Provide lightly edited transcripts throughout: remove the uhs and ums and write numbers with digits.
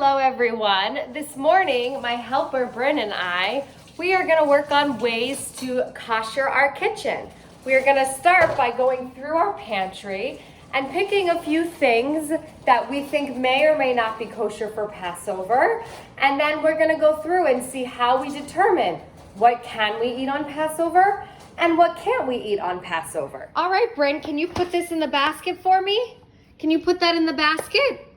Hello everyone. This morning, my helper Bryn and I, we are gonna work on ways to kosher our kitchen. We are gonna start by going through our pantry and picking a few things that we think may or may not be kosher for Passover. And then we're gonna go through and see how we determine what can we eat on Passover and what can't we eat on Passover. All right, Bryn, can you put this in the basket for me? Can you put that in the basket?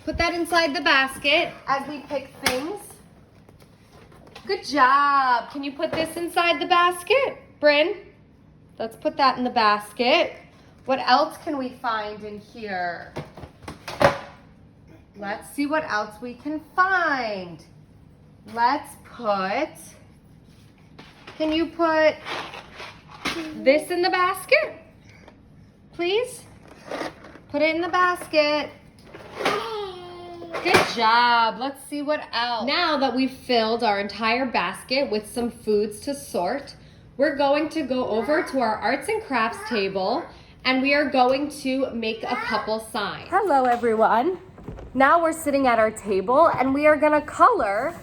Put that inside the basket as we pick things. Good job. Can you put this inside the basket? Bryn, let's put that in the basket. What else can we find in here? Let's see what else we can find. Let's put, can you put this in the basket? Please? Put it in the basket. Good job. Let's see what else. Now that we've filled our entire basket with some foods to sort, we're going to go over to our arts and crafts table and we are going to make a couple signs. Hello everyone. Now we're sitting at our table and we are gonna color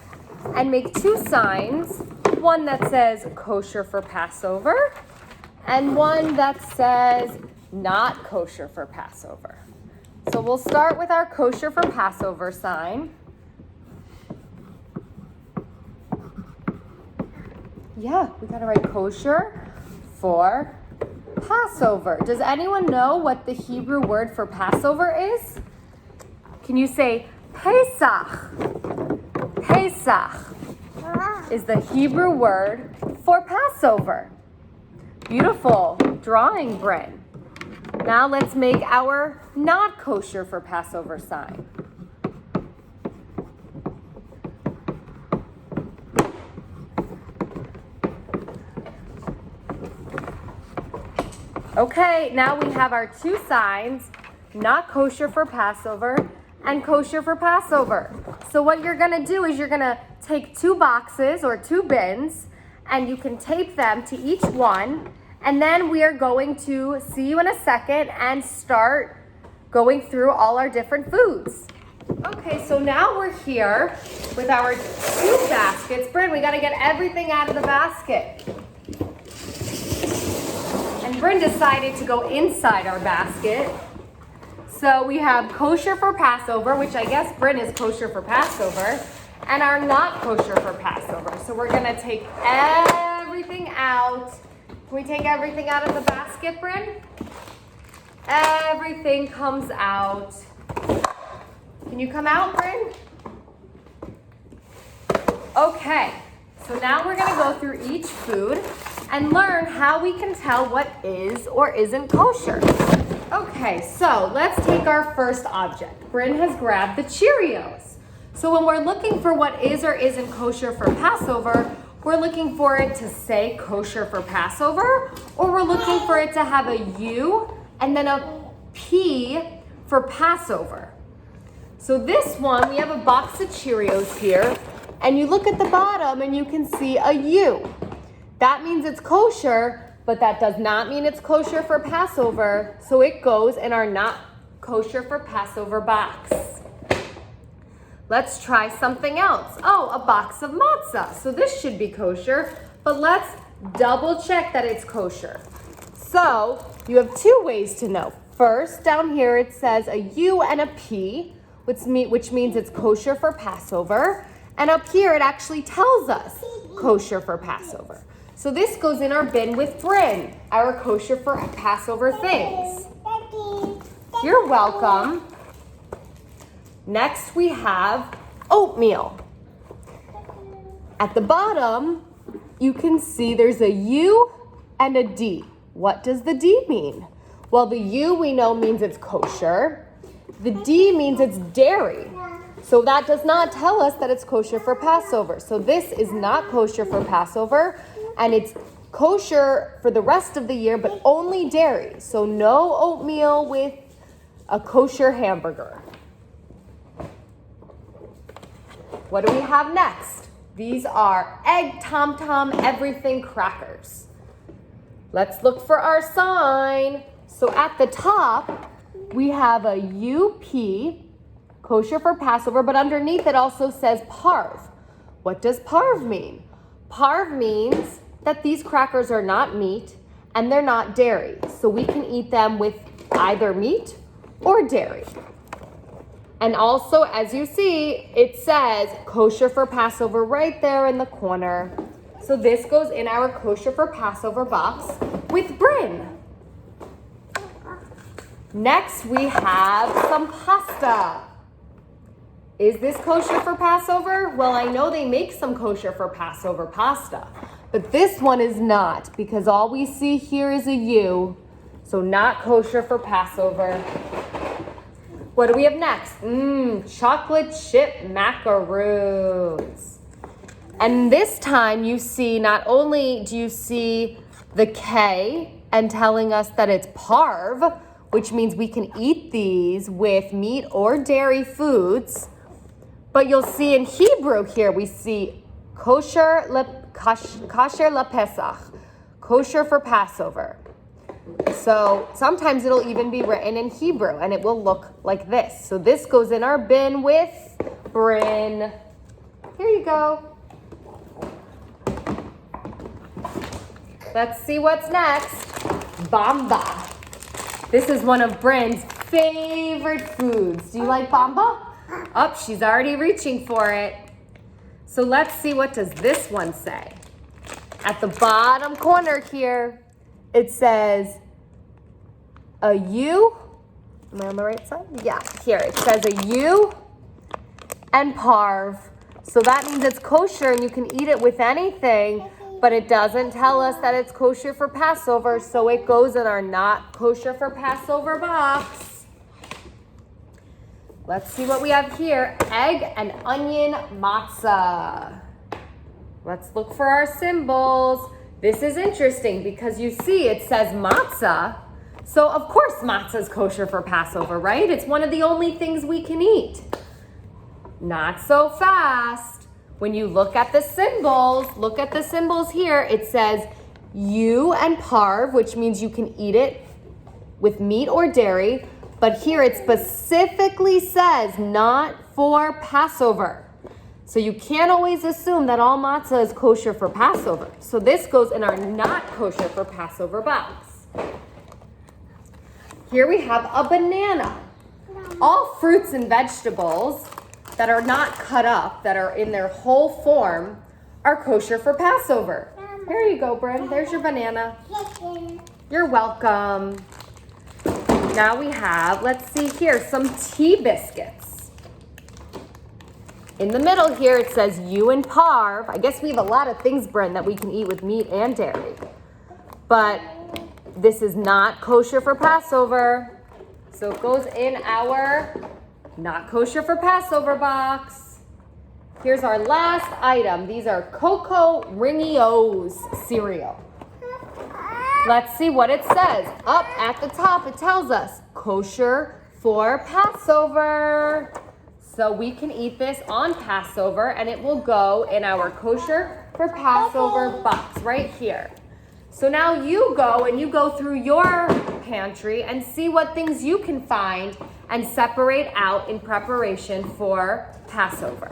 and make two signs. One that says kosher for Passover and one that says not kosher for Passover. So we'll start with our kosher for Passover sign. Yeah, we gotta write kosher for Passover. Does anyone know what the Hebrew word for Passover is? Can you say Pesach? Pesach is the Hebrew word for Passover. Beautiful drawing, Bryn. Now let's make our not kosher for Passover sign. Okay, now we have our two signs, not kosher for Passover and kosher for Passover. So what you're gonna do is you're gonna take two boxes or two bins and you can tape them to each one. And then we are going to see you in a second and start going through all our different foods. Okay, so now we're here with our two baskets. Bryn, we gotta get everything out of the basket. And Bryn decided to go inside our basket. So we have kosher for Passover, which I guess Bryn is kosher for Passover, and our not kosher for Passover. So we're gonna take everything out. Can we take everything out of the basket, Bryn? Everything comes out. Can you come out, Bryn? Okay, so now we're gonna go through each food and learn how we can tell what is or isn't kosher. Okay, so let's take our first object. Bryn has grabbed the Cheerios. So when we're looking for what is or isn't kosher for Passover, we're looking for it to say kosher for Passover, or we're looking for it to have a U and then a P for Passover. So this one, we have a box of Cheerios here, and you look at the bottom and you can see a U. That means it's kosher, but that does not mean it's kosher for Passover, so it goes in our not kosher for Passover box. Let's try something else. Oh, a box of matzah. So this should be kosher, but let's double check that it's kosher. So you have two ways to know. First, down here it says a U and a P, which means it's kosher for Passover. And up here it actually tells us kosher for Passover. So this goes in our bin with Bryn, our kosher for Passover things. You're welcome. Next, we have oatmeal. At the bottom, you can see there's a U and a D. What does the D mean? Well, the U we know means it's kosher. The D means it's dairy. So that does not tell us that it's kosher for Passover. So this is not kosher for Passover, and it's kosher for the rest of the year, but only dairy. So no oatmeal with a kosher hamburger. What do we have next? These are egg tom-tom everything crackers. Let's look for our sign. So at the top, we have a UP kosher for Passover, but underneath it also says parv. What does parv mean? Parv means that these crackers are not meat and they're not dairy. So we can eat them with either meat or dairy. And also, as you see, it says kosher for Passover right there in the corner. So this goes in our kosher for Passover box with Bryn. Next, we have some pasta. Is this kosher for Passover? Well, I know they make some kosher for Passover pasta, but this one is not because all we see here is a U, so not kosher for Passover. What do we have next? Chocolate chip macaroons. And this time you see, not only do you see the K and telling us that it's parv, which means we can eat these with meat or dairy foods, but you'll see in Hebrew here, we see kasher LePesach, kosher for Passover. So sometimes it'll even be written in Hebrew and it will look like this. So this goes in our bin with Bryn. Here you go. Let's see what's next. Bamba. This is one of Bryn's favorite foods. Do you like bamba? Oh, she's already reaching for it. So let's see, what does this one say? At the bottom corner here, it says a U. Am I on the right side? Yeah, here it says a U and parv. So that means it's kosher and you can eat it with anything, but it doesn't tell us that it's kosher for Passover, so it goes in our not kosher for Passover box. Let's see what we have here. Egg and onion matzah. Let's look for our symbols. This is interesting because you see it says matzah. So of course matzah is kosher for Passover, right? It's one of the only things we can eat. Not so fast. When you look at the symbols here, it says U and parv, which means you can eat it with meat or dairy. But here it specifically says not for Passover. So you can't always assume that all matzah is kosher for Passover. So this goes in our not kosher for Passover box. Here we have a banana. All fruits and vegetables that are not cut up, that are in their whole form, are kosher for Passover. Here you go, Bryn. There's your banana. You're welcome. Now we have, let's see here, some tea biscuits. In the middle here, it says U and parv. I guess we have a lot of things, Bryn, that we can eat with meat and dairy. But this is not kosher for Passover. So it goes in our not kosher for Passover box. Here's our last item. These are Cocoa Ringios cereal. Let's see what it says. Up at the top, it tells us kosher for Passover. So we can eat this on Passover and it will go in our kosher for Passover box right here. So now you go through your pantry and see what things you can find and separate out in preparation for Passover.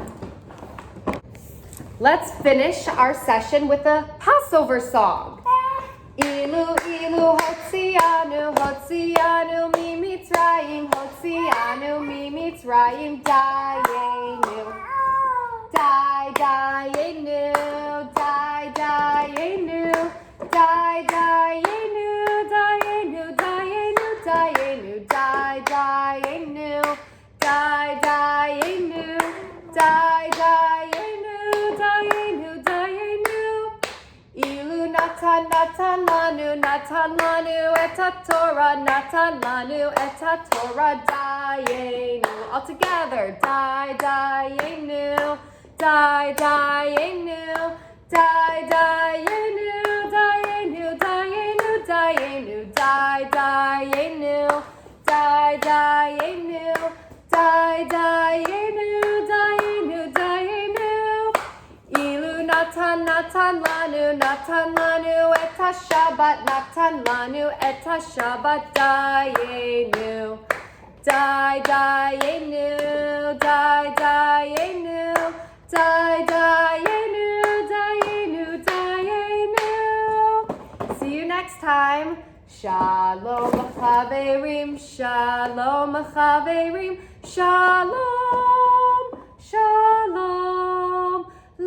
Let's finish our session with a Passover song. Ilu ilu hotzianu, hotzianu mi Mitzrayim, hotzianu mi Mitzrayim, dayenu, dayenu, dayenu, dayenu, dayenu, dayenu, dayenu, dayenu, dayenu, dayenu, dayenu, dayenu. Ilu natan natan lanu et Torah, natan lanu et Torah, dayenu. All together, dayenu, dayenu, dayenu, dayenu, dayenu, dayenu, dayenu, dayenu, dayenu, dayenu, dayenu. Ilu natan lanu et Shabbat, natan lanu et Shabbat, dayenu, dayenu, time. Shalom chaverim, shalom chaverim, shalom, shalom.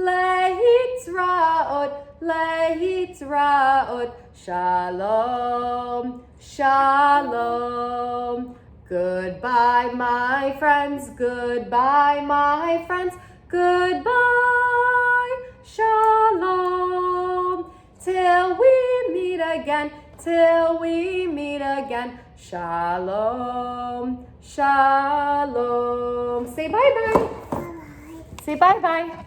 Lehitraot, lehitraot, shalom, shalom. Goodbye, my friends, goodbye, my friends, goodbye, shalom. Till we meet again, till we meet again, shalom, shalom. Say bye-bye. Bye-bye. Say bye-bye.